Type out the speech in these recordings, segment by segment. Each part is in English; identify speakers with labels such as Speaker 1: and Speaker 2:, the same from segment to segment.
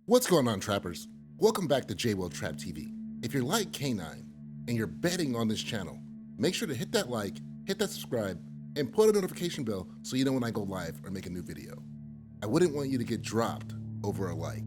Speaker 1: What's going on, trappers? Welcome back to J-Will Trap TV. If you're like K9 and you're betting on this channel, make sure to hit that like, hit that subscribe, and put a notification bell so you know when I go live or make a new video. I wouldn't want you to get dropped over a like.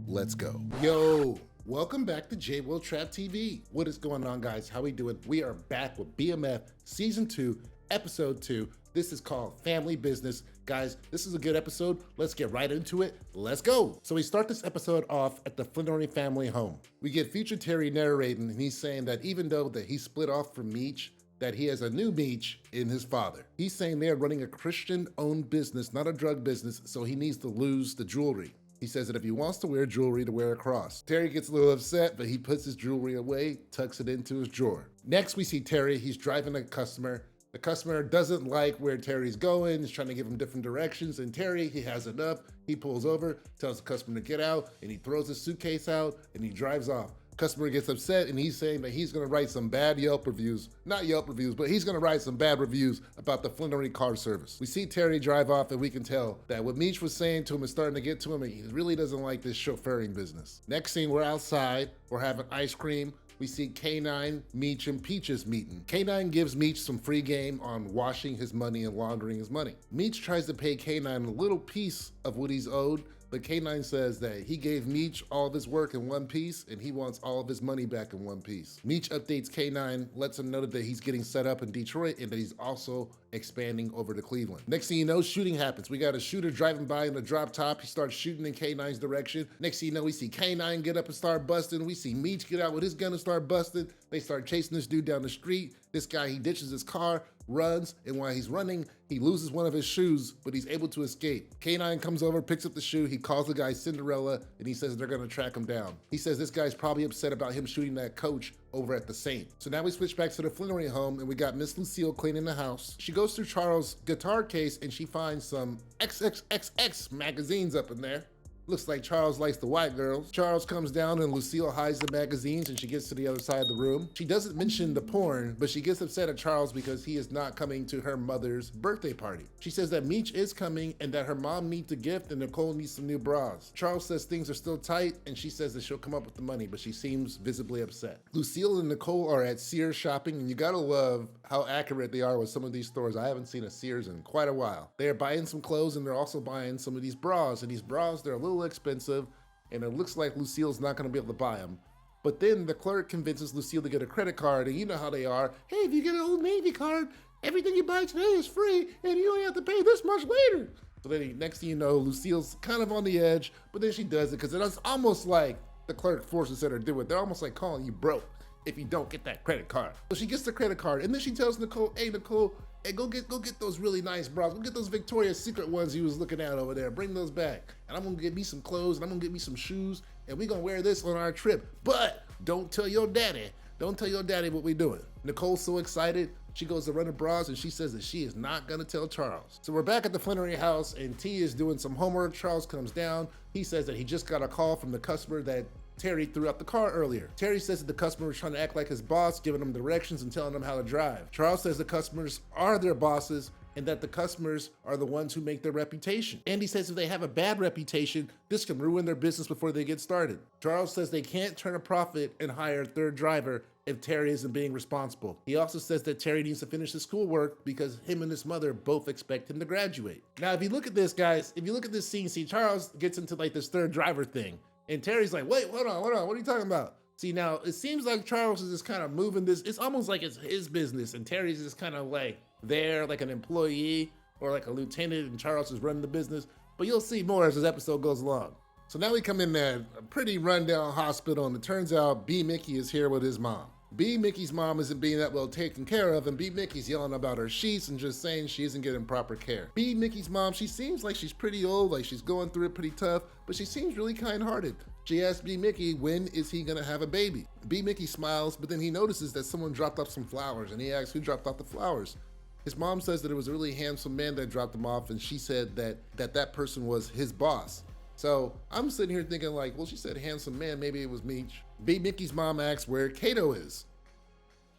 Speaker 1: Let's go. Yo, welcome back to J-Will Trap TV. What is going on, guys? How we doing? We are back with BMF Season 2, Episode 2. This is called Family Business. Guys, this is a good episode. Let's get right into it. Let's go. So we start this episode off at the Flannery family home. We get future Terry narrating, and he's saying that even though that he split off from Meech, that he has a new Meech in his father. He's saying they're running a Christian-owned business, not a drug business, so he needs to lose the jewelry. He says that if he wants to wear jewelry, to wear a cross. Terry gets a little upset, but he puts his jewelry away, tucks it into his drawer. Next, we see Terry. He's driving a customer. The customer doesn't like where Terry's going. He's trying to give him different directions. And Terry, he has enough. He pulls over, tells the customer to get out, and he throws his suitcase out, and he drives off. Customer gets upset, and he's saying that he's gonna write some bad Yelp reviews. Not Yelp reviews, but he's gonna write some bad reviews about the Flannery car service. We see Terry drive off, and we can tell that what Meech was saying to him is starting to get to him, and he really doesn't like this chauffeuring business. Next scene, we're outside. We're having ice cream. We see K9, Meech, and Peaches meeting. K9 gives Meech some free game on washing his money and laundering his money. Meech tries to pay K9 a little piece of what he's owed, but K9 says that he gave Meech all of his work in one piece and he wants all of his money back in one piece. Meech updates K9, lets him know that he's getting set up in Detroit and that he's also expanding over to Cleveland. Next thing you know, shooting happens. We got a shooter driving by in the drop top. He starts shooting in K9's direction. Next thing you know, we see K9 get up and start busting. We see Meech get out with his gun and start busting. They start chasing this dude down the street. This guy, he ditches his car, runs, and while he's running, he loses one of his shoes, but he's able to escape. K9 comes over, picks up the shoe, he calls the guy Cinderella, and he says they're gonna track him down. He says this guy's probably upset about him shooting that coach over at the Saint. So now we switch back to the Flannery home, and we got Miss Lucille cleaning the house. She goes through Charles' guitar case, and she finds some XXXX magazines up in there. Looks like Charles likes the white girls. Charles comes down and Lucille hides the magazines and she gets to the other side of the room. She doesn't mention the porn, but she gets upset at Charles because he is not coming to her mother's birthday party. She says that Meech is coming and that her mom needs a gift and Nicole needs some new bras. Charles says things are still tight and she says that she'll come up with the money, but she seems visibly upset. Lucille and Nicole are at Sears shopping, and you gotta love how accurate they are with some of these stores. I haven't seen a Sears in quite a while. They are buying some clothes and they're also buying some of these bras, and these bras, they're a little expensive, and it looks like Lucille's not gonna be able to buy them. But then the clerk convinces Lucille to get a credit card, and you know how they are. Hey, if you get an Old Navy card, everything you buy today is free, and you only have to pay this much later. So then next thing you know, Lucille's kind of on the edge, but then she does it because it's almost like the clerk forces her to do it. They're almost like calling you broke if you don't get that credit card. So she gets the credit card, and then she tells Nicole, hey Nicole, hey, go get those really nice bras. Go get those Victoria's Secret ones you was looking at over there. Bring those back. And I'm gonna get me some clothes, and I'm gonna get me some shoes, and we gonna wear this on our trip. But don't tell your daddy. Don't tell your daddy what we doing. Nicole's so excited. She goes to run her bras, and she says that she is not gonna tell Charles. So we're back at the Flannery house, and T is doing some homework. Charles comes down. He says that he just got a call from the customer that Terry threw out the car earlier. Terry says that the customer was trying to act like his boss, giving him directions and telling him how to drive. Charles says the customers are their bosses and that the customers are the ones who make their reputation. Andy says if they have a bad reputation, this can ruin their business before they get started. Charles says they can't turn a profit and hire a third driver if Terry isn't being responsible. He also says that Terry needs to finish his schoolwork because him and his mother both expect him to graduate. Now, if you look at this, guys, if you look at this scene, see Charles gets into like this third driver thing. And Terry's like, wait, hold on, what are you talking about? See, now, it seems like Charles is just kind of moving this. It's almost like it's his business, and Terry's just kind of like there, like an employee or like a lieutenant, and Charles is running the business. But you'll see more as this episode goes along. So now we come in there, a pretty rundown hospital, and it turns out B. Mickey is here with his mom. B. Mickey's mom isn't being that well taken care of, and B. Mickey's yelling about her sheets and just saying she isn't getting proper care. B. Mickey's mom, she seems like she's pretty old, like she's going through it pretty tough, but she seems really kind-hearted. She asks B. Mickey, when is he gonna have a baby? B. Mickey smiles, but then he notices that someone dropped off some flowers, and he asks who dropped off the flowers. His mom says that it was a really handsome man that dropped them off, and she said that person was his boss. So I'm sitting here thinking like, well, she said handsome man, maybe it was Meech. B. Mickey's mom asks where Kato is.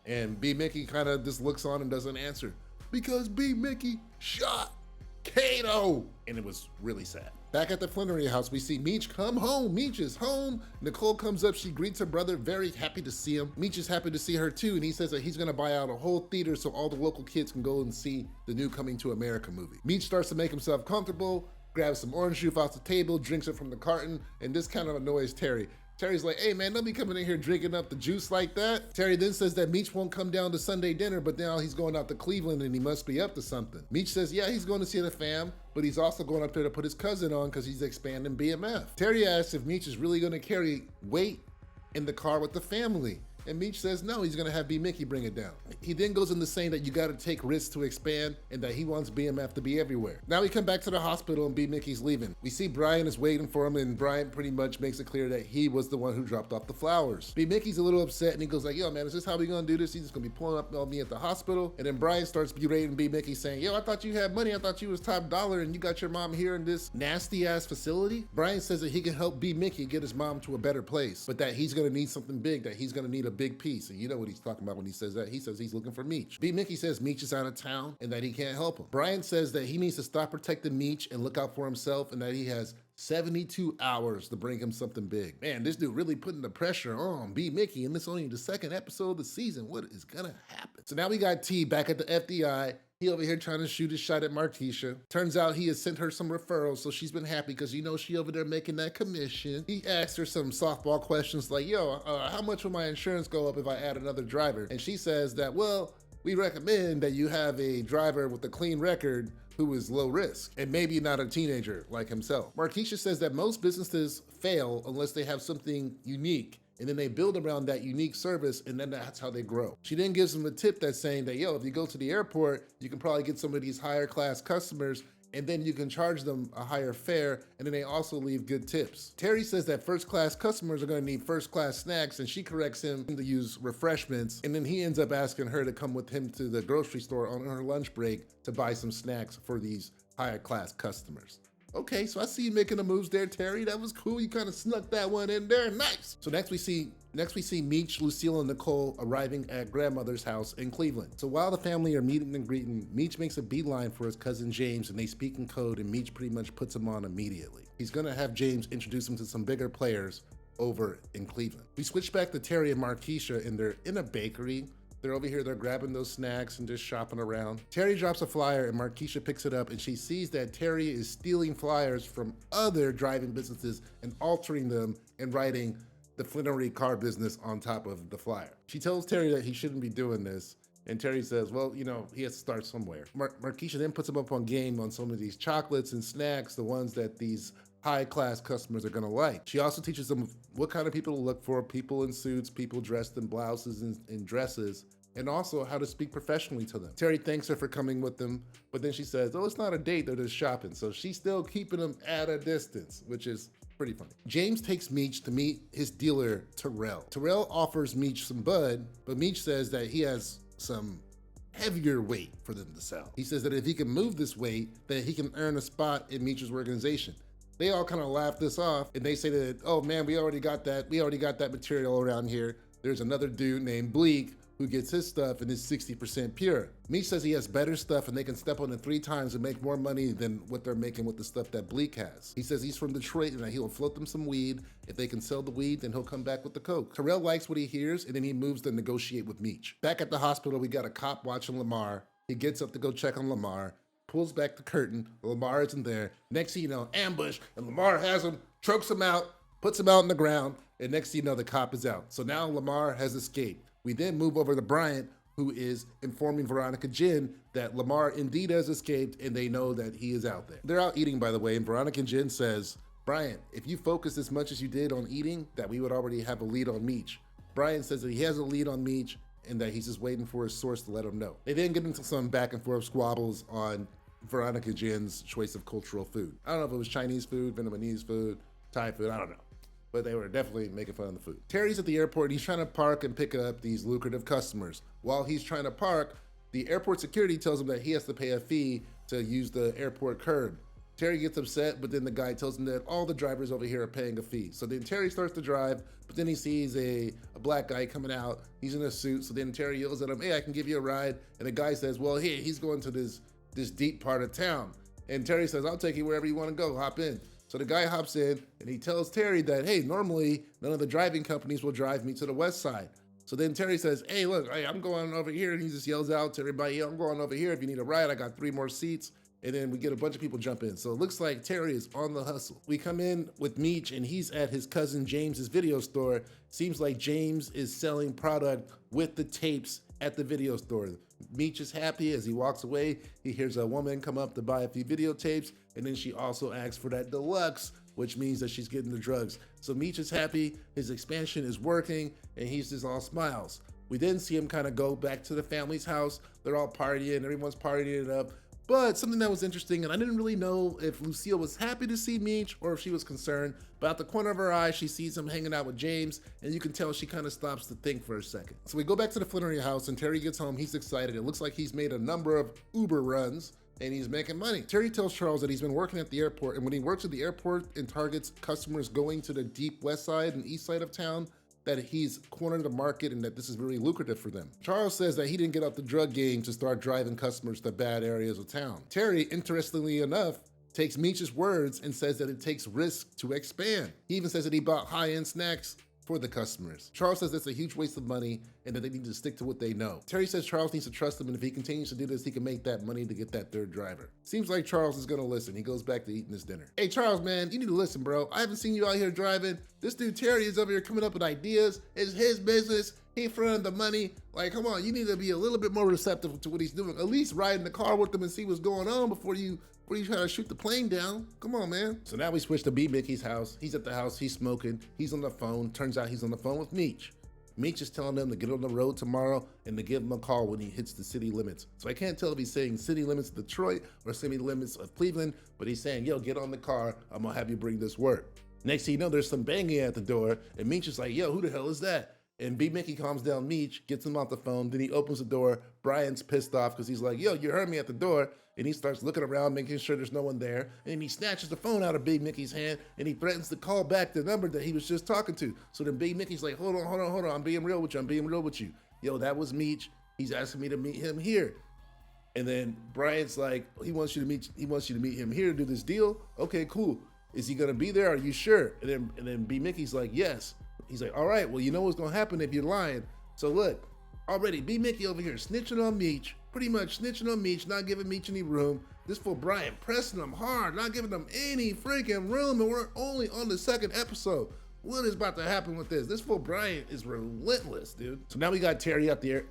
Speaker 1: And B. Mickey kind of just looks on and doesn't answer because B. Mickey shot. Kato! And it was really sad. Back at the Flannery house, we see Meech come home. Meech is home. Nicole comes up, she greets her brother, very happy to see him. Meech is happy to see her too, and he says that he's gonna buy out a whole theater so all the local kids can go and see the new Coming to America movie. Meech starts to make himself comfortable, grabs some orange juice off the table, drinks it from the carton, and this kind of annoys Terry. Terry's like, hey man, don't be coming in here drinking up the juice like that. Terry then says that Meech won't come down to Sunday dinner, but now he's going out to Cleveland and he must be up to something. Meech says, yeah, he's going to see the fam, but he's also going up there to put his cousin on because he's expanding BMF. Terry asks if Meech is really going to carry weight in the car with the family. And Meech says no, he's gonna have B. Mickey bring it down. He then goes into saying that you gotta take risks to expand and that he wants BMF to be everywhere. Now we come back to the hospital and B. Mickey's leaving. We see Brian is waiting for him and Brian pretty much makes it clear that he was the one who dropped off the flowers. B. Mickey's a little upset and he goes like, yo man, is this how we gonna do this? He's just gonna be pulling up on me at the hospital. And then Brian starts berating B. Mickey saying, yo, I thought you had money. I thought you was top dollar and you got your mom here in this nasty ass facility. Brian says that he can help B. Mickey get his mom to a better place, but that he's gonna need something big, that he's gonna need a big piece. And you know what he's talking about when he says that. He says he's looking for Meech. B. Mickey says Meech is out of town and that he can't help him. Brian says that he needs to stop protecting Meech and look out for himself and that he has 72 hours to bring him something big. Man, this dude really putting the pressure on B. Mickey, and this is only the second episode of the season. What is gonna happen? So now we got T back at the FDI. He over here trying to shoot his shot at Markeisha. Turns out he has sent her some referrals, so she's been happy because you know she over there making that commission. He asked her some softball questions like, yo, how much will my insurance go up if I add another driver? And she says that, well, we recommend that you have a driver with a clean record who is low risk and maybe not a teenager like himself. Markeisha says that most businesses fail unless they have something unique and then they build around that unique service and then that's how they grow. She then gives him a tip that's saying that, yo, if you go to the airport, you can probably get some of these higher class customers and then you can charge them a higher fare, and then they also leave good tips. Terry says that first class customers are gonna need first class snacks, and she corrects him to use refreshments, and then he ends up asking her to come with him to the grocery store on her lunch break to buy some snacks for these higher class customers. Okay, so I see you making the moves there, Terry. That was cool. You kind of snuck that one in there. Nice. So next we see Meech, Lucille, and Nicole arriving at grandmother's house in Cleveland. So while the family are meeting and greeting, Meech makes a beeline for his cousin James, and they speak in code, and Meech pretty much puts him on immediately. He's gonna have James introduce him to some bigger players over in Cleveland. We switch back to Terry and Markeisha, and they're in a bakery. They're over here, they're grabbing those snacks and just shopping around. Terry drops a flyer and Markeisha picks it up and she sees that Terry is stealing flyers from other driving businesses and altering them and writing the Flannery car business on top of the flyer. She tells Terry that he shouldn't be doing this, and Terry says, well, you know, he has to start somewhere. Markeisha then puts him up on game on some of these chocolates and snacks, the ones that these high-class customers are gonna like. She also teaches them what kind of people to look for, people in suits, people dressed in blouses and dresses, and also how to speak professionally to them. Terry thanks her for coming with them, but then she says, oh, it's not a date, they're just shopping. So she's still keeping them at a distance, which is pretty funny. James takes Meech to meet his dealer, Terrell. Terrell offers Meech some bud, but Meech says that he has some heavier weight for them to sell. He says that if he can move this weight, then he can earn a spot in Meech's organization. They all kind of laugh this off and they say that, oh man, we already got that material around here. There's another dude named Bleak who gets his stuff and is 60% pure. Meech says he has better stuff and they can step on it 3 times and make more money than what they're making with the stuff that Bleak has. He says he's from Detroit and that he'll float them some weed. If they can sell the weed, then he'll come back with the coke. Terrell likes what he hears and then he moves to negotiate with Meech. Back at the hospital, we got a cop watching Lamar. He gets up to go check on Lamar, pulls back the curtain, Lamar isn't there. Next thing you know, ambush, and Lamar has him, chokes him out, puts him out on the ground, and next thing you know, the cop is out. So now Lamar has escaped. We then move over to Bryant, who is informing Veronica Jen that Lamar indeed has escaped and they know that he is out there. They're out eating, by the way, and Veronica Jen says, Bryant, if you focus as much as you did on eating, that we would already have a lead on Meech. Bryant says that he has a lead on Meech and that he's just waiting for his source to let him know. They then get into some back and forth squabbles on Veronica Jen's choice of cultural food. I don't know if it was Chinese food, Vietnamese food, Thai food, I don't know. But they were definitely making fun of the food. Terry's at the airport and he's trying to park and pick up these lucrative customers. While he's trying to park, the airport security tells him that he has to pay a fee to use the airport curb. Terry gets upset, but then the guy tells him that all the drivers over here are paying a fee. So then Terry starts to drive, but then he sees a black guy coming out. He's in a suit, so then Terry yells at him, hey, I can give you a ride. And the guy says, well, hey, he's going to this deep part of town. And Terry says, I'll take you wherever you want to go, hop in. So the guy hops in and he tells Terry that, hey, normally none of the driving companies will drive me to the west side. So then Terry says, hey, look, I'm going over here. And he just yells out to everybody, yeah, I'm going over here. If you need a ride, I got 3 more seats. And then we get a bunch of people jump in. So it looks like Terry is on the hustle. We come in with Meech and he's at his cousin James's video store. Seems like James is selling product with the tapes at the video store. Meech is happy. As he walks away, he hears a woman come up to buy a few videotapes, and then she also asks for that deluxe, which means that she's getting the drugs. So Meech is happy, his expansion is working, and he's just all smiles. We then see him kind of go back to the family's house. They're all partying, everyone's partying it up. But something that was interesting, and I didn't really know if Lucille was happy to see Meech or if she was concerned, but out the corner of her eye, she sees him hanging out with James, and you can tell she kind of stops to think for a second. So we go back to the Flannery house, and Terry gets home, he's excited. It looks like he's made a number of Uber runs, and he's making money. Terry tells Charles that he's been working at the airport, and when he works at the airport and targets customers going to the deep west side and east side of town, that he's cornered the market and that this is really lucrative for them. Charles says that he didn't get out the drug game to start driving customers to bad areas of town. Terry, interestingly enough, takes Meech's words and says that it takes risk to expand. He even says that he bought high-end snacks for the customers. Charles says that's a huge waste of money and that they need to stick to what they know. Terry says Charles needs to trust him, and if he continues to do this, he can make that money to get that third driver. Seems like Charles is gonna listen. He goes back to eating his dinner. Hey Charles, man, you need to listen, bro. I haven't seen you out here driving. This dude Terry is over here coming up with ideas. It's his business. He fronted the money. Like, come on, you need to be a little bit more receptive to what he's doing. At least ride in the car with him and see what's going on before you try to shoot the plane down. Come on, man. So now we switch to B. Mickey's house. He's at the house, he's smoking, he's on the phone. Turns out he's on the phone with Meech. Meech is telling them to get on the road tomorrow and to give him a call when he hits the city limits. So I can't tell if he's saying city limits of Detroit or city limits of Cleveland, but he's saying, yo, get on the car, I'm gonna have you bring this work. Next thing you know, there's some banging at the door, and Meech is like, yo, who the hell is that? And B. Mickey calms down Meech, gets him off the phone, then he opens the door. Brian's pissed off because he's like, yo, you heard me at the door. And he starts looking around, making sure there's no one there. And then he snatches the phone out of Big Mickey's hand and he threatens to call back the number that he was just talking to. So then Big Mickey's like, hold on, I'm being real with you. Yo, that was Meech. He's asking me to meet him here. And then Brian's like, he wants you to meet him here to do this deal. Okay, cool. Is he gonna be there? Are you sure? And then B. Mickey's like, yes. He's like, all right, well, you know what's gonna happen if you're lying. So look, already B. Mickey over here snitching on Meech, pretty much snitching on Meech, not giving Meech any room. This fool Brian pressing him hard, not giving him any freaking room, and we're only on the 2nd episode. What is about to happen with this? This fool Brian is relentless, dude. So now we got Terry at the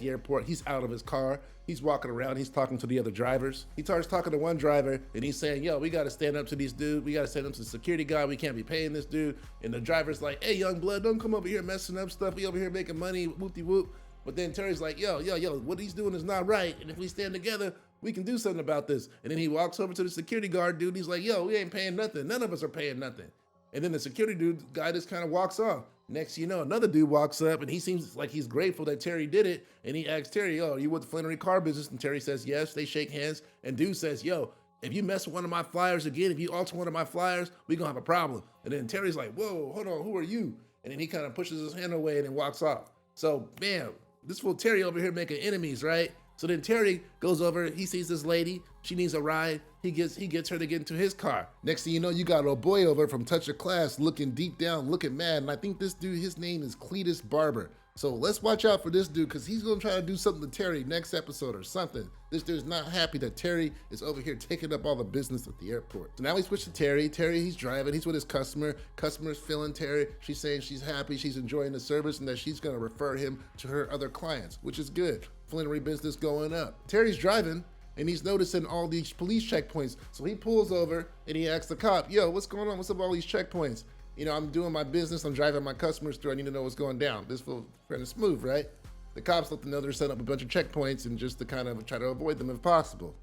Speaker 1: airport. He's out of his car. He's walking around. He's talking to the other drivers. He starts talking to one driver, and he's saying, yo, we got to stand up to these dudes. We got to stand up to the security guy. We can't be paying this dude. And the driver's like, hey, young blood, don't come over here messing up stuff. We over here making money, whoop-de-whoop. But then Terry's like, yo, what he's doing is not right. And if we stand together, we can do something about this. And then he walks over to the security guard dude. He's like, yo, we ain't paying nothing. None of us are paying nothing. And then the security guy just kind of walks off. Next thing you know, another dude walks up and he seems like he's grateful that Terry did it. And he asks Terry, yo, are you with the Flannery car business? And Terry says, yes. They shake hands. And dude says, yo, if you mess with one of my flyers again, if you alter one of my flyers, we gonna have a problem. And then Terry's like, whoa, hold on, who are you? And then he kind of pushes his hand away and then walks off. So, bam, this fool Terry over here making enemies, right? So then Terry goes over, he sees this lady, she needs a ride, he gets her to get into his car. Next thing you know, you got a boy over from Touch of Class looking deep down, looking mad, and I think this dude, his name is Cletus Barber. So let's watch out for this dude, because he's gonna try to do something to Terry next episode or something. This dude's not happy that Terry is over here taking up all the business at the airport. So now we switch to Terry. Terry, he's driving, he's with his customer. Customer's feeling Terry. She's saying she's happy, she's enjoying the service, and that she's gonna refer him to her other clients, which is good. Flannery business going up. Terry's driving, and he's noticing all these police checkpoints. So he pulls over and he asks the cop, yo, what's going on? What's up with all these checkpoints? You know, I'm doing my business, I'm driving my customers through, I need to know what's going down. This feels kind of smooth, right? The cops let them know they're setting up a bunch of checkpoints and just to kind of try to avoid them if possible.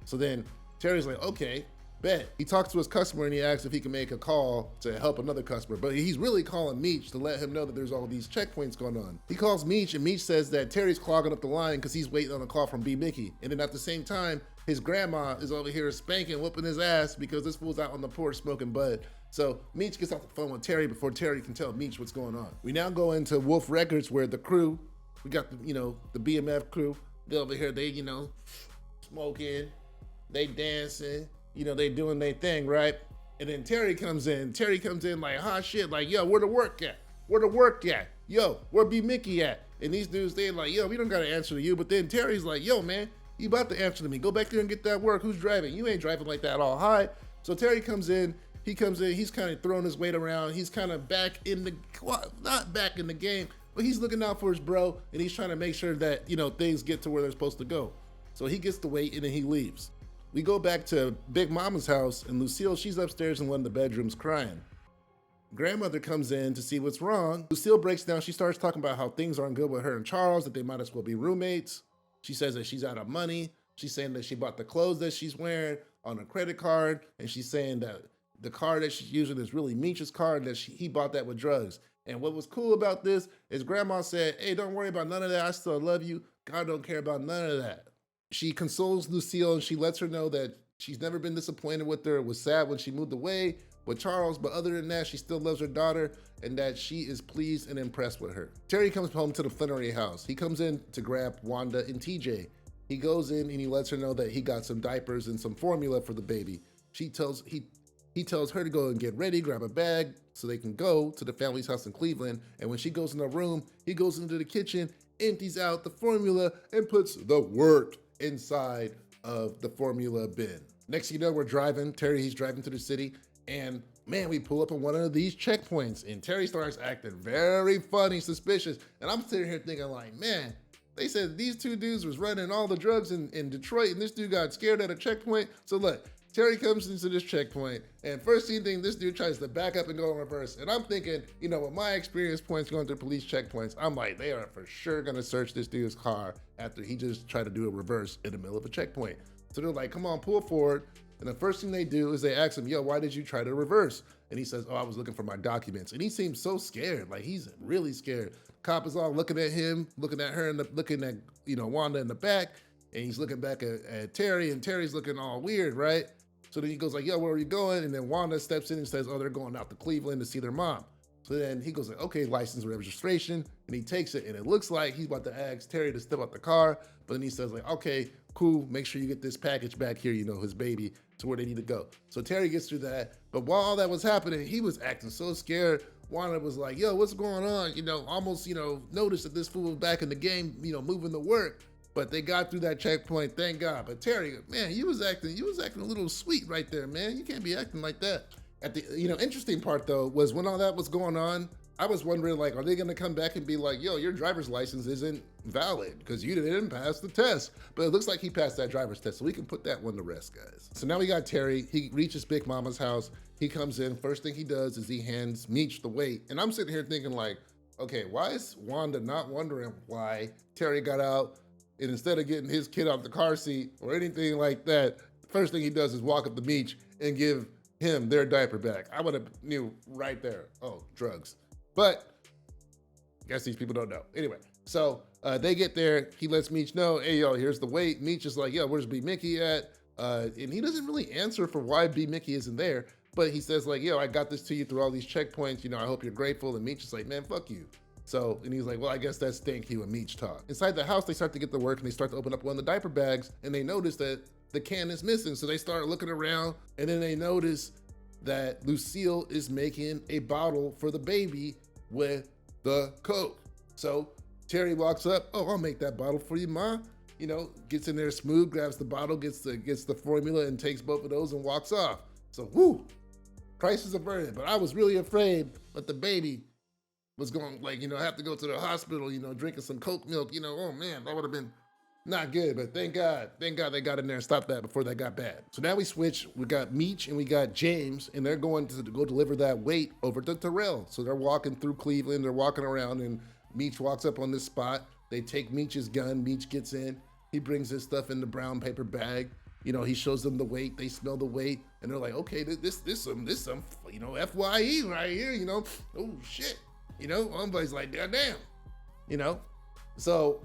Speaker 1: So then Terry's like, okay, bet. He talks to his customer and he asks if he can make a call to help another customer, but he's really calling Meech to let him know that there's all these checkpoints going on. He calls Meech and Meech says that Terry's clogging up the line because he's waiting on a call from B. Mickey. And then at the same time, his grandma is over here spanking, whooping his ass because this fool's out on the porch smoking bud. So Meech gets off the phone with Terry before Terry can tell Meech what's going on. We now go into Wolf Records where the crew, we got the BMF crew, they're over here, they, smoking, They dancing, you know, they doing their thing, right? And then Terry comes in. Terry comes in like hot shit, like, yo, where the work at? Where the work at? Yo, where B Mickey at? And these dudes, they like, yo, we don't gotta answer to you. But then Terry's like, yo, man, you about to answer to me. Go back there and get that work. Who's driving? You ain't driving like that all high. So Terry comes in. He comes in. He's kind of throwing his weight around. He's kind of back in the, not back in the game, but he's looking out for his bro. And he's trying to make sure that, you know, things get to where they're supposed to go. So he gets the weight and then he leaves. We go back to Big Mama's house, and Lucille, she's upstairs in one of the bedrooms crying. Grandmother comes in to see what's wrong. Lucille breaks down. She starts talking about how things aren't good with her and Charles, that they might as well be roommates. She says that she's out of money. She's saying that she bought the clothes that she's wearing on a credit card, and she's saying that the card that she's using is really Meech's card, that he bought that with drugs. And what was cool about this is Grandma said, hey, don't worry about none of that. I still love you. God don't care about none of that. She consoles Lucille and she lets her know that she's never been disappointed with her. It was sad when she moved away with Charles, but other than that, she still loves her daughter and that she is pleased and impressed with her. Terry comes home to the Flannery house. He comes in to grab Wanda and TJ. He goes in and he lets her know that he got some diapers and some formula for the baby. He tells her to go and get ready, grab a bag so they can go to the family's house in Cleveland. And when she goes in the room, he goes into the kitchen, empties out the formula and puts the work inside of the formula bin. Next thing you know, we're driving. Terry, he's driving to the city, and man, we pull up on one of these checkpoints, and Terry starts acting very funny, suspicious. And I'm sitting here thinking like, man, they said these two dudes was running all the drugs in Detroit, and this dude got scared at a checkpoint. So look, Terry comes into this checkpoint, and first thing, this dude tries to back up and go in reverse. And I'm thinking, you know, with my experience points going through police checkpoints, I'm like, they are for sure gonna search this dude's car after he just tried to do a reverse in the middle of a checkpoint. So they're like, come on, pull forward. And the first thing they do is they ask him, yo, why did you try to reverse? And he says, oh, I was looking for my documents. And he seems so scared, like he's really scared. Cop is all looking at him, looking at her, and looking at, you know, Wanda in the back. And he's looking back at Terry, and Terry's looking all weird, right? So then he goes like, yo, where are you going? And then Wanda steps in and says, oh, they're going out to Cleveland to see their mom. So then he goes like, okay, license and registration. And he takes it, and it looks like he's about to ask Terry to step out the car. But then he says like, okay, cool, make sure you get this package back here, you know, his baby, to where they need to go. So Terry gets through that. But while all that was happening, he was acting so scared. Wanda was like, yo, what's going on? You know, almost, you know, noticed that this fool was back in the game, you know, moving to work. But they got through that checkpoint, thank God. But Terry, man, you was acting a little sweet right there, man. You can't be acting like that. At the, you know, interesting part though, was when all that was going on, I was wondering like, are they gonna come back and be like, yo, your driver's license isn't valid because you didn't pass the test. But it looks like he passed that driver's test, so we can put that one to rest, guys. So now we got Terry, he reaches Big Mama's house. He comes in, first thing he does is he hands Meech the weight. And I'm sitting here thinking like, okay, why is Wanda not wondering why Terry got out? And instead of getting his kid out the car seat or anything like that, the first thing he does is walk up to Meech and give him their diaper back. I would have knew right there, oh, drugs. But I guess these people don't know. Anyway, so they get there, he lets Meech know, hey, yo, here's the weight. Meech is like, yo, where's B Mickey at? And he doesn't really answer for why B Mickey isn't there, but he says like, yo, I got this to you through all these checkpoints, you know, I hope you're grateful. And Meech is like, man, fuck you. So, and he's like, well, I guess that's thank you and Meech talk. Inside the house, they start to get to work and they start to open up one of the diaper bags and they notice that the can is missing. So they start looking around and then they notice that Lucille is making a bottle for the baby with the Coke. So Terry walks up, oh, I'll make that bottle for you, Ma. You know, gets in there smooth, grabs the bottle, gets the formula and takes both of those and walks off. So, whoo, crisis averted. But I was really afraid that the baby was going, like, you know, have to go to the hospital, you know, drinking some Coke milk, you know, oh man, that would have been not good. But thank God they got in there and stopped that before that got bad. So now we switch, we got Meech and we got James, and they're going to go deliver that weight over to Terrell. So they're walking through Cleveland, they're walking around, and Meech walks up on this spot. They take Meech's gun, Meech gets in, he brings his stuff in the brown paper bag. You know, he shows them the weight, they smell the weight, and they're like, okay, this some, you know, FYE right here, you know, oh shit. You know, everybody's like, damn, you know? So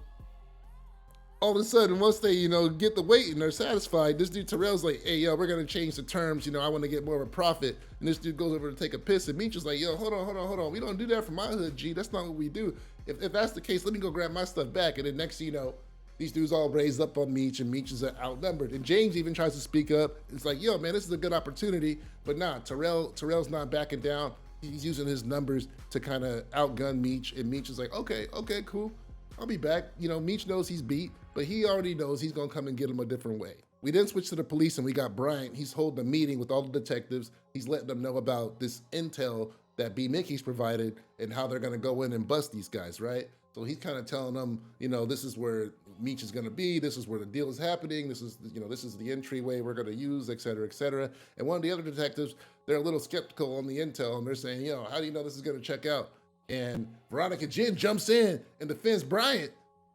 Speaker 1: all of a sudden, once they, you know, get the weight and they're satisfied, this dude Terrell's like, hey, yo, we're gonna change the terms, you know, I wanna get more of a profit. And this dude goes over to take a piss, and Meech is like, yo, hold on. We don't do that for my hood, G. That's not what we do. If that's the case, let me go grab my stuff back. And then next thing you know, these dudes all raised up on Meech, and Meech is outnumbered. And James even tries to speak up. It's like, yo, man, this is a good opportunity. But nah, Terrell's not backing down. He's using his numbers to kind of outgun Meech. And Meech is like, okay, cool. I'll be back. You know, Meech knows he's beat, but he already knows he's gonna come and get him a different way. We then switch to the police, and we got Bryant. He's holding a meeting with all the detectives. He's letting them know about this intel that BMF's provided and how they're gonna go in and bust these guys, right? So he's kind of telling them, you know, this is where Meech is gonna be, this is where the deal is happening, this is, you know, this is the entryway we're gonna use, et cetera, et cetera. And one of the other detectives, they're a little skeptical on the intel, and they're saying, yo, how do you know this is gonna check out? And Veronica Jen jumps in and defends Bryant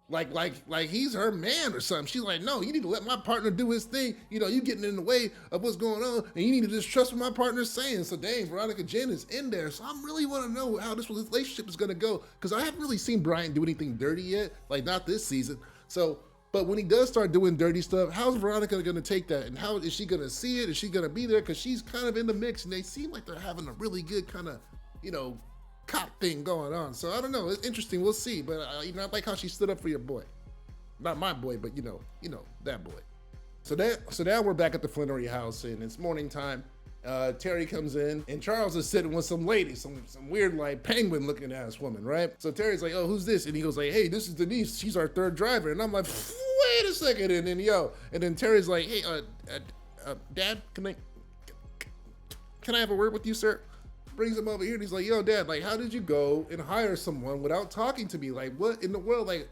Speaker 1: like he's her man or something. She's like, no, you need to let my partner do his thing. You know, you getting in the way of what's going on, and you need to just trust what my partner's saying. So dang, Veronica Jen is in there. So I really want to know how this relationship is gonna go, because I haven't really seen Bryant do anything dirty yet, like not this season. So, but when he does start doing dirty stuff, how's Veronica gonna take that? And how is she gonna see it? Is she gonna be there? Because she's kind of in the mix, and they seem like they're having a really good kind of, you know, cop thing going on. So I don't know, it's interesting, we'll see. But you know, I like how she stood up for your boy. Not my boy, but you know that boy. So now we're back at the Flannery house, and it's morning time. Terry comes in, and Charles is sitting with some lady, some weird like penguin looking ass woman, right? So Terry's like, oh, who's this? And he goes like, hey, this is Denise, she's our third driver. And I'm like, wait a second. And then Terry's like, hey, Dad, can I have a word with you, sir? Brings him over here, and he's like, yo, Dad, like, how did you go and hire someone without talking to me? Like, what in the world? Like,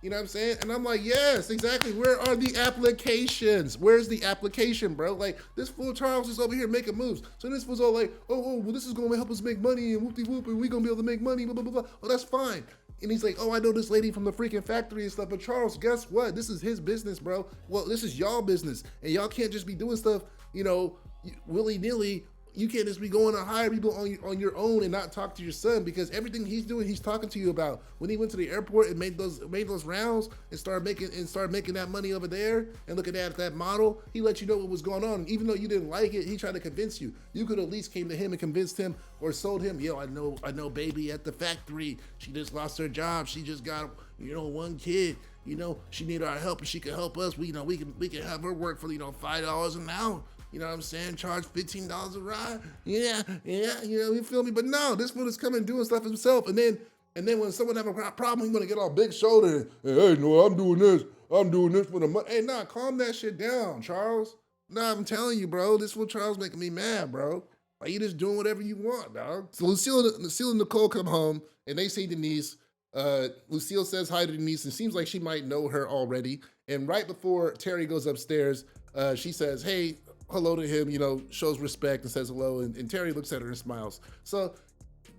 Speaker 1: you know what I'm saying? And I'm like, yes, exactly. Where are the applications? Where's the application, bro? Like, this fool Charles is over here making moves. So this fool's all like, oh, well, this is gonna help us make money, and whoop-de-whoop, and we gonna be able to make money, blah, blah, blah, blah. Oh, that's fine. And he's like, oh, I know this lady from the freaking factory and stuff. But Charles, guess what? This is his business, bro. Well, this is y'all business. And y'all can't just be doing stuff, you know, willy-nilly. You can't just be going to hire people on your own and not talk to your son, because everything he's doing, he's talking to you about. When he went to the airport and made those rounds and started making that money over there and looking at that model, he let you know what was going on. And even though you didn't like it, he tried to convince you. You could at least came to him and convinced him or sold him. Yo, I know baby at the factory. She just lost her job. She just got, you know, one kid. You know, she needed our help and she could help us. We can have her work for, you know, $5 an hour. You know what I'm saying? Charge $15 a ride. Yeah, you know, you feel me? But no, this fool is coming doing stuff himself. And then when someone have a problem, he's gonna get all big shouldered. Hey, no, I'm doing this for the money. Hey, nah, calm that shit down, Charles. Nah, I'm telling you, bro, this fool Charles making me mad, bro. Like, you just doing whatever you want, dog. So Lucille and Nicole come home, and they see Denise. Lucille says hi to Denise, and seems like she might know her already. And right before Terry goes upstairs, she says, hey, hello to him, you know, shows respect and says hello, and Terry looks at her and smiles. So,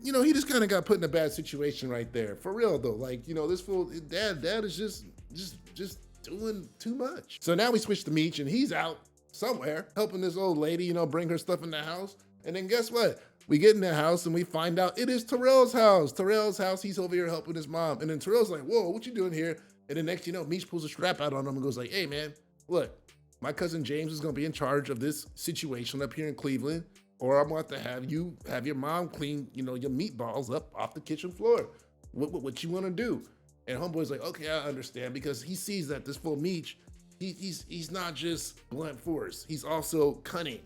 Speaker 1: you know, he just kind of got put in a bad situation right there. For real though, like, you know, this fool, dad is just doing too much. So now we switch to Meech, and he's out somewhere helping this old lady, you know, bring her stuff in the house. And then guess what? We get in the house and we find out it is Terrell's house. Terrell's house, he's over here helping his mom. And then Terrell's like, whoa, what you doing here? And then next you know, Meech pulls a strap out on him and goes like, hey man, look, my cousin James is gonna be in charge of this situation up here in Cleveland, or I'm going to have you have your mom clean, you know, your meatballs up off the kitchen floor. What you wanna do? And homeboy's like, okay, I understand, because he sees that this fool Meech, he's not just blunt force, he's also cunning.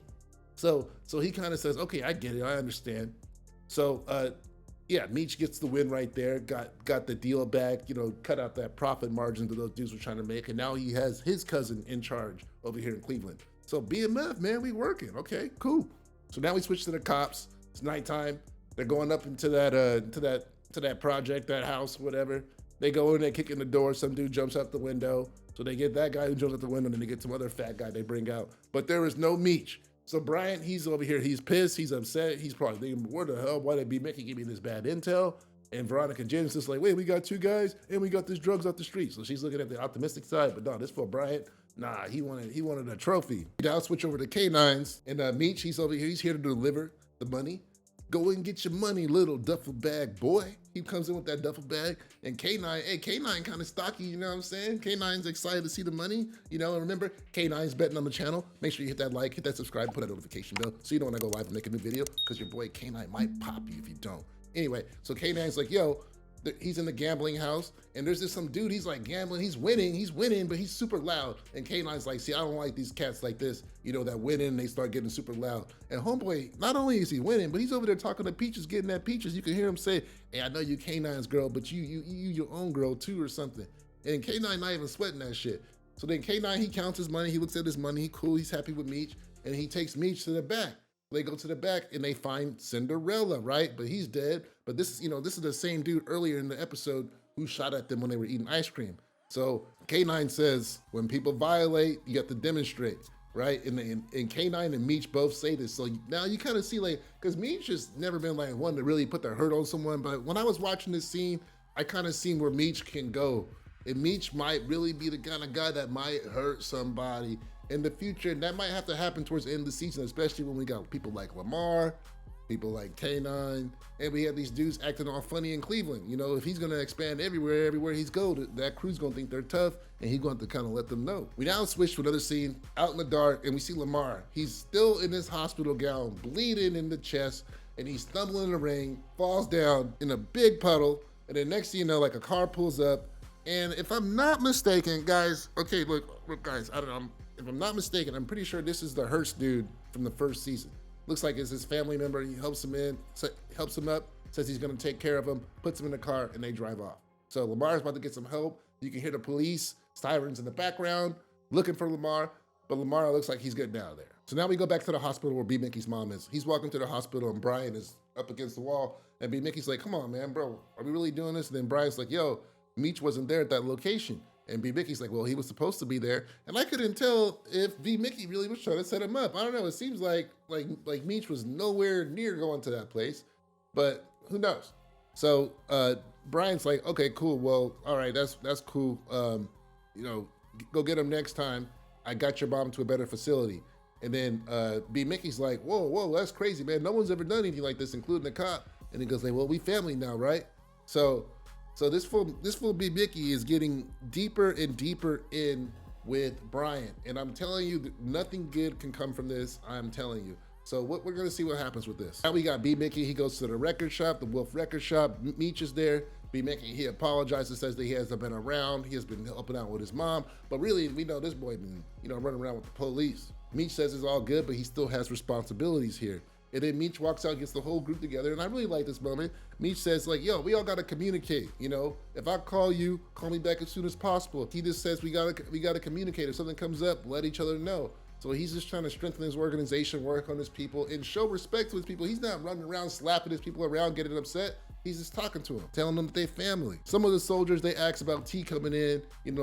Speaker 1: So he kind of says, okay, I get it, I understand. So yeah, Meech gets the win right there, got the deal back, you know, cut out that profit margin that those dudes were trying to make, and now he has his cousin in charge over here in Cleveland. So BMF, man, we working, okay, cool. So now we switch to the cops. It's nighttime. They're going up into that project, that house, whatever. They go in, they kick in the door, some dude jumps out the window. So they get that guy who jumps out the window, and then they get some other fat guy they bring out. But there is no Meech. So Bryant, he's over here, he's pissed, he's upset, he's probably thinking, where the hell, why they be making give me this bad intel? And Veronica Jen's just like, wait, we got two guys and we got these drugs off the street. So she's looking at the optimistic side, but no, this for Bryant, nah, he wanted a trophy. Now I'll switch over to K9s, and Meech, he's over here, he's here to deliver the money. Go and get your money, little duffel bag boy. He comes in with that duffel bag, and K9, hey, K9 kind of stocky, you know what I'm saying? K9's excited to see the money, you know, and remember, K9's betting on the channel. Make sure you hit that like, hit that subscribe, put that notification bell, so you know when I go live and make a new video, because your boy K9 might pop you if you don't. Anyway, so K9's like, yo, he's in the gambling house, and there's some dude, he's like gambling, he's winning, but he's super loud. And K9's like, see, I don't like these cats like this, that win in and they start getting super loud. And homeboy, not only is he winning, but he's over there talking to Peaches, getting at Peaches. You can hear him say, hey, I know you K9's girl, but you your own girl too or something. And K9 not even sweating that shit. So then K9, he counts his money, he looks at his money, he cool, he's happy with Meech, and he takes Meech to the back. They go to the back and they find Cinderella, right? But he's dead. But this is the same dude earlier in the episode who shot at them when they were eating ice cream. So K9 says, when people violate, you have to demonstrate, right? And K9 and Meech both say this. So now you kind of see, like, because Meech has never been like one to really put the hurt on someone. But when I was watching this scene, I kind of seen where Meech can go. And Meech might really be the kind of guy that might hurt somebody in the future, and that might have to happen towards the end of the season, especially when we got people like Lamar, people like K9, and we have these dudes acting all funny in Cleveland. If he's gonna expand everywhere he's go, that crew's gonna think they're tough, and he's going to kind of let them know. We now switch to another scene out in the dark, and we see Lamar. He's still in his hospital gown, bleeding in the chest, and he's stumbling in the ring, falls down in a big puddle, and then next thing you know, like a car pulls up, and if I'm not mistaken, guys, okay, look guys, I don't know, if I'm not mistaken, I'm pretty sure this is the Hearst dude from the first season. Looks like it's his family member. He helps him up, says he's gonna take care of him, puts him in the car, and they drive off. So Lamar's about to get some help. You can hear the police sirens in the background looking for Lamar, but Lamar looks like he's getting out of there. So now we go back to the hospital where B. Mickey's mom is. He's walking to the hospital and Brian is up against the wall, and B. Mickey's like, come on, man, bro, are we really doing this? And then Brian's like, yo, Meech wasn't there at that location. And B. Mickey's like, well, he was supposed to be there. And I couldn't tell if B. Mickey really was trying to set him up. I don't know. It seems like Meech was nowhere near going to that place, but who knows? So Brian's like, okay, cool. Well, all right, that's cool. Go get him next time. I got your mom to a better facility. And then B. Mickey's like, whoa, that's crazy, man. No one's ever done anything like this, including the cop. And he goes like, well, we family now, right? So this fool B. Mickey is getting deeper and deeper in with Brian. And I'm telling you, that nothing good can come from this. I'm telling you. So we're gonna see what happens with this. Now we got B. Mickey, he goes to the record shop, the Wolf record shop. Meech is there. B. Mickey, he apologizes, says that he hasn't been around. He has been helping out with his mom. But really, we know this boy been, running around with the police. Meech says it's all good, but he still has responsibilities here. And then Meech walks out, gets the whole group together, and I really like this moment. Meech says, like, yo, we all gotta communicate, If I call you, call me back as soon as possible. He just says we gotta communicate. If something comes up, let each other know. So he's just trying to strengthen his organization, work on his people, and show respect to his people. He's not running around slapping his people around, getting upset. He's just talking to them, telling them that they're family. Some of the soldiers, they ask about T coming in,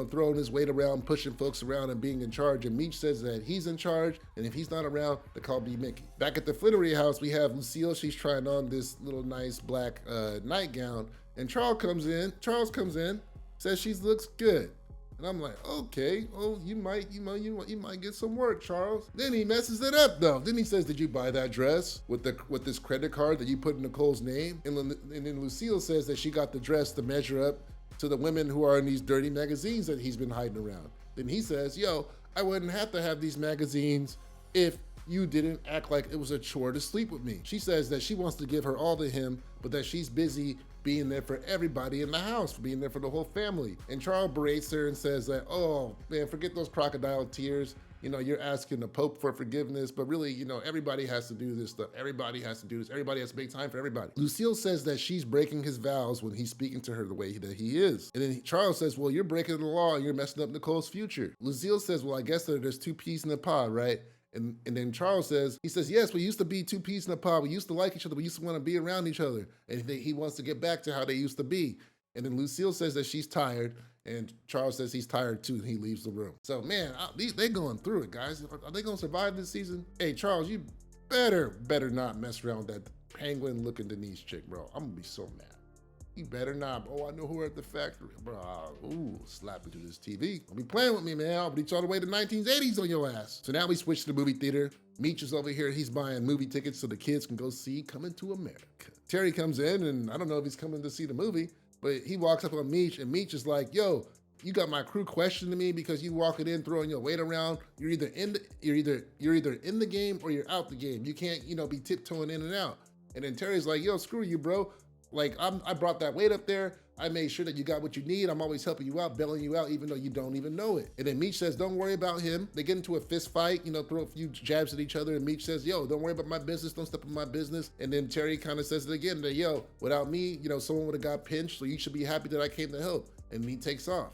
Speaker 1: throwing his weight around, pushing folks around and being in charge. And Meech says that he's in charge, and if he's not around, they call B. Mickey. Back at the Flittery house, we have Lucille. She's trying on this little nice black nightgown. And Charles comes in, says she looks good. And I'm like, okay, oh, you might get some work, Charles. Then he messes it up though. Then he says, did you buy that dress with this credit card that you put in Nicole's name? And then Lucille says that she got the dress to measure up to the women who are in these dirty magazines that he's been hiding around. Then he says, yo, I wouldn't have to have these magazines if you didn't act like it was a chore to sleep with me. She says that she wants to give her all to him, but that she's busy being there for everybody in the house, being there for the whole family. And Charles berates her and says that, oh man, forget those crocodile tears. You're asking the Pope for forgiveness, but really, everybody has to do this stuff. Everybody has to do this. Everybody has to make time for everybody. Lucille says that she's breaking his vows when he's speaking to her the way that he is. And then Charles says, well, you're breaking the law and you're messing up Nicole's future. Lucille says, well, I guess there's two peas in a pod, right? And then Charles says, yes, we used to be two peas in a pod. We used to like each other. We used to want to be around each other. And he wants to get back to how they used to be. And then Lucille says that she's tired. And Charles says he's tired too. And he leaves the room. So man, they're going through it, guys. Are they going to survive this season? Hey, Charles, you better not mess around with that penguin looking Denise chick, bro. I'm going to be so mad. You better not. Oh, I know who at the factory. Bro, ooh, slap into this TV. Don't be playing with me, man. I'll reach all the way to 1980s on your ass. So now we switch to the movie theater. Meech is over here. He's buying movie tickets so the kids can go see Coming to America. Terry comes in, and I don't know if he's coming to see the movie, but he walks up on Meech, and Meech is like, yo, you got my crew questioning me because you walking in, throwing your weight around. You're either in the game or you're out the game. You can't, be tiptoeing in and out. And then Terry's like, yo, screw you, bro. Like I brought that weight up there. I made sure that you got what you need. I'm always helping you out, bailing you out, even though you don't even know it. And then Meech says, don't worry about him. They get into a fist fight, you know, throw a few jabs at each other. And Meech says, yo, don't worry about my business. Don't step in my business. And then Terry kind of says it again, that, yo, without me, you know, someone would have got pinched. So you should be happy that I came to help. And Meech takes off.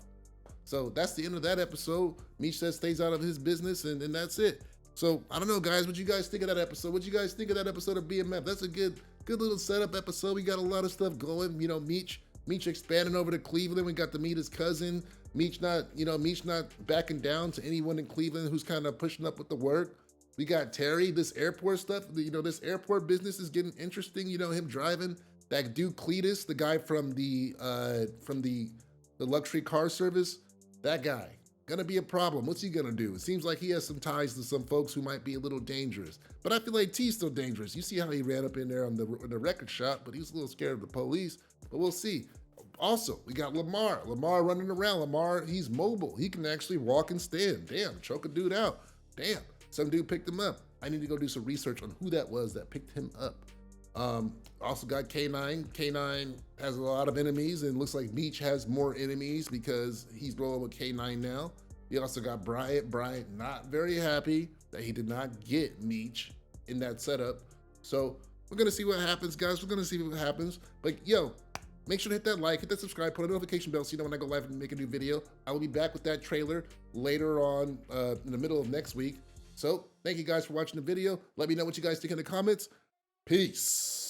Speaker 1: So that's the end of that episode. Meech says stays out of his business, and that's it. So I don't know, guys, what you guys think of that episode? What you guys think of that episode of BMF? That's a good little setup episode. We got a lot of stuff going. You know, Meech expanding over to Cleveland. We got to meet his cousin. Meech not backing down to anyone in Cleveland who's kind of pushing up with the work. We got Terry, this airport stuff. You know, this airport business is getting interesting. You know, him driving that dude Cletus, the guy from the luxury car service. That guy gonna be a problem. What's he gonna do? It seems like he has some ties to some folks who might be a little dangerous. But I feel like T's still dangerous. You see how he ran up in there on the record shop, but he was a little scared of the police. But we'll see. Also, we got Lamar. Lamar running around. Lamar, he's mobile. He can actually walk and stand. Damn, choke a dude out. Damn, some dude picked him up. I need to go do some research on who that was that picked him up. Also got K9. K9 has a lot of enemies, and looks like Meech has more enemies because he's rolling with K9 now. We also got Bryant. Bryant not very happy that he did not get Meech in that setup. So we're gonna see what happens, guys. We're gonna see what happens. But yo, make sure to hit that like, hit that subscribe, put a notification bell so you know when I go live and make a new video. I will be back with that trailer later on in the middle of next week. So thank you guys for watching the video. Let me know what you guys think in the comments. Peace.